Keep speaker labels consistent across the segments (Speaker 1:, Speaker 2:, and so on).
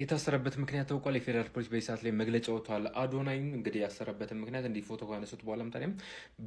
Speaker 1: የታሰረበት ምክንያት ታውቋል። የፌደራል ፖሊስ በሰዓት ላይ መግለጫ ወጥቷል። አዶናይም እንግዲህ ያሰረበት ምክንያት እንዲህ ፎቶ ካነሱት በኋላም ታዲያም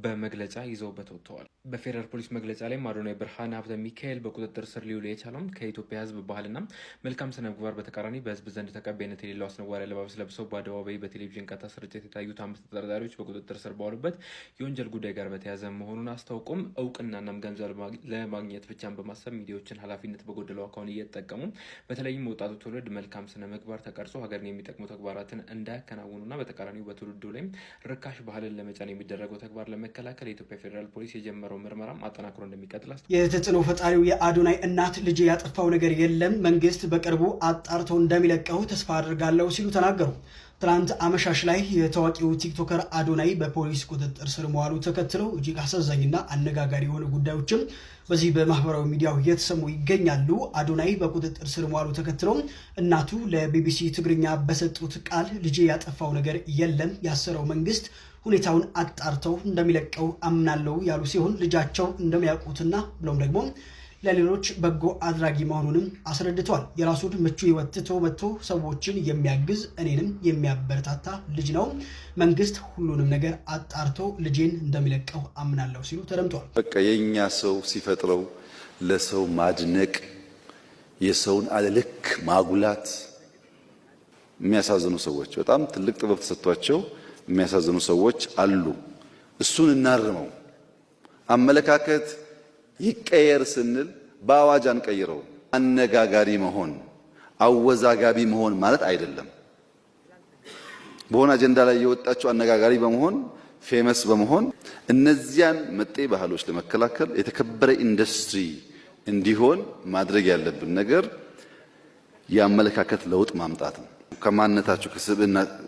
Speaker 1: በመግለጫ ይዘውበት ወጥተዋል። በፌደራል ፖሊስ መግለጫ ላይም አዶናይ ብርሃነ ሀብተ ሚካኤል በቁጥጥር ስር ሊውል የቻለው ከኢትዮጵያ ሕዝብ ባህልና መልካም ስነ ምግባር በተቃራኒ በሕዝብ ዘንድ ተቀባይነት የሌለው አስነዋሪ አለባበስ ለብሰው በአደባባይ በቴሌቪዥን ቀጥታ ስርጭት የታዩት 5 ተጠርጣሪዎች በቁጥጥር ስር ባሉበት የወንጀል ጉዳይ ጋር በተያያዘ መሆኑን አስታውቁም እውቅናናም ገንዘብ ለማግኘት ብቻን በማሰብ ሚዲያዎችን ኃላፊነት በጎደለው አካውን እየተጠቀሙ በተለይም ወጣቱ ትውልድ መልካም ስነ ምግባር ተቀርጾ ሀገርን የሚጠቅሙ ተግባራትን እንዳያከናውኑና በተቃራኒው በትውልዱ ላይ ርካሽ ባህልን ለመጫን የሚደረገው ተግባር ለመከላከል የኢትዮጵያ ፌደራል ፖሊስ የጀመረው ምርመራም አጠናክሮ እንደሚቀጥል
Speaker 2: የተጽዕኖ ፈጣሪው የአዶናይ እናት ልጅ ያጠፋው ነገር የለም፣ መንግስት በቅርቡ አጣርቶ እንደሚለቀው ተስፋ አድርጋለሁ ሲሉ ተናገሩ። ትናንት አመሻሽ ላይ የታዋቂው ቲክቶከር አዶናይ በፖሊስ ቁጥጥር ስር መዋሉ ተከትለው እጅግ አሳዛኝና አነጋጋሪ የሆኑ ጉዳዮችም በዚህ በማህበራዊ ሚዲያው እየተሰሙ ይገኛሉ። አዶናይ በቁጥጥር ስር መዋሉ ተከትለው እናቱ ለቢቢሲ ትግርኛ በሰጡት ቃል ልጅ ያጠፋው ነገር የለም፣ ያሰረው መንግስት ሁኔታውን አጣርተው እንደሚለቀው አምናለሁ ያሉ ሲሆን ልጃቸው እንደሚያውቁትና ብሎም ደግሞ ለሌሎች በጎ አድራጊ መሆኑንም አስረድቷል። የራሱን ምቹ ህይወት ትቶ መጥቶ ሰዎችን የሚያግዝ እኔንም የሚያበረታታ ልጅ ነው። መንግስት ሁሉንም ነገር አጣርቶ ልጄን እንደሚለቀው አምናለሁ ሲሉ ተደምጧል።
Speaker 3: በቃ የኛ ሰው ሲፈጥረው ለሰው ማድነቅ፣ የሰውን አለልክ ማጉላት የሚያሳዝኑ ሰዎች፣ በጣም ትልቅ ጥበብ ተሰጥቷቸው የሚያሳዝኑ ሰዎች አሉ። እሱን እናርመው። አመለካከት ይቀየር ስንል በአዋጅ አንቀይረው። አነጋጋሪ መሆን አወዛጋቢ መሆን ማለት አይደለም። በሆነ አጀንዳ ላይ የወጣቸው አነጋጋሪ በመሆን ፌመስ በመሆን እነዚያን መጤ ባህሎች ለመከላከል የተከበረ ኢንዱስትሪ እንዲሆን ማድረግ ያለብን ነገር የአመለካከት ለውጥ ማምጣት ነው። ከማንነታችሁ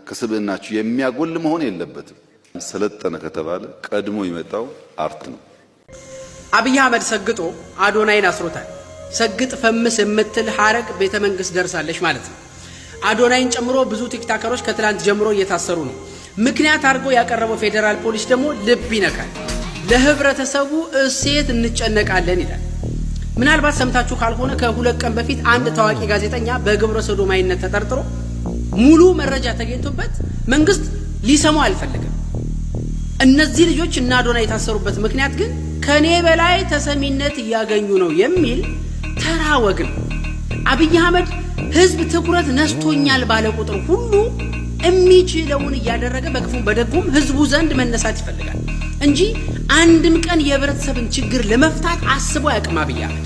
Speaker 3: ከስብዕናችሁ የሚያጎል መሆን የለበትም። ሰለጠነ ከተባለ ቀድሞ ይመጣው አርት ነው።
Speaker 4: አብይ አህመድ ሰግጦ አዶናይን አስሮታል። ሰግጥ ፈምስ የምትል ሐረግ ቤተ መንግስት ደርሳለች ማለት ነው። አዶናይን ጨምሮ ብዙ ቲክታከሮች ከትላንት ጀምሮ እየታሰሩ ነው። ምክንያት አድርጎ ያቀረበው ፌደራል ፖሊስ ደግሞ ልብ ይነካል። ለህብረተሰቡ እሴት እንጨነቃለን ይላል። ምናልባት ሰምታችሁ ካልሆነ ከ2 ቀን በፊት አንድ ታዋቂ ጋዜጠኛ በግብረ ሰዶማዊነት ተጠርጥሮ ሙሉ መረጃ ተገኝቶበት መንግስት ሊሰማው አልፈልግም። እነዚህ ልጆች እና አዶናይ የታሰሩበት ምክንያት ግን ከኔ በላይ ተሰሚነት እያገኙ ነው የሚል ተራ ወግ ነው። አብይ አህመድ ህዝብ ትኩረት ነስቶኛል ባለ ቁጥር ሁሉ የሚችለውን እያደረገ በክፉም በደጉም ህዝቡ ዘንድ መነሳት ይፈልጋል እንጂ አንድም ቀን የህብረተሰብን ችግር ለመፍታት አስቦ ያቅም። አብይ አህመድ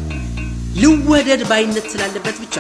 Speaker 4: ልወደድ ባይነት ስላለበት ብቻ